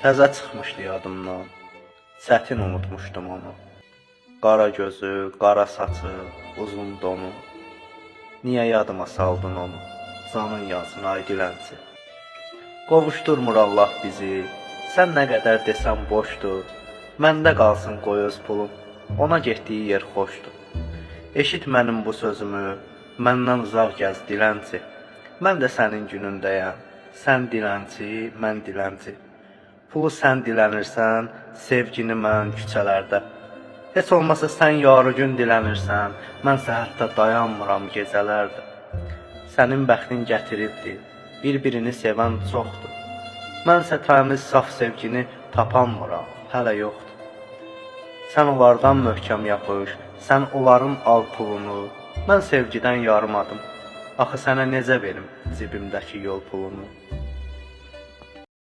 Təzə çıxmışdı yadımdan, çətin unutmuşdum onu. Qara gözü, qara saçı, uzun donu. Niyə yadıma saldın onu, canın yansın ay dilənçi. Qovuşdurmur Allah bizi, sən nə qədər desən boşdur. Məndə qalsın qoy öz pulum, ona getdiyi yer xoşdur. Eşit mənim bu sözümü, məndən uzaq gəz dilənçi. Mən də sənin günündəyəm, sən dilənçi, mən dilənçi. Pulu sən dilənirsən, sevgini mən küçələrdə. Heç olmasa sən yarı gün dilənirsən, mənsə hətta dayanmıram gecələrdə. Sənin bəxtin gətiribdi, bir-birini sevən çoxdur. Mənsə təmiz saf sevgini tapanmıram, hələ yoxdur. Sən onlardan möhkəm yapış, sən onların al pulunu, mən sevgidən yarımadım. Axı sənə necə verim cibimdəki yol pulunu?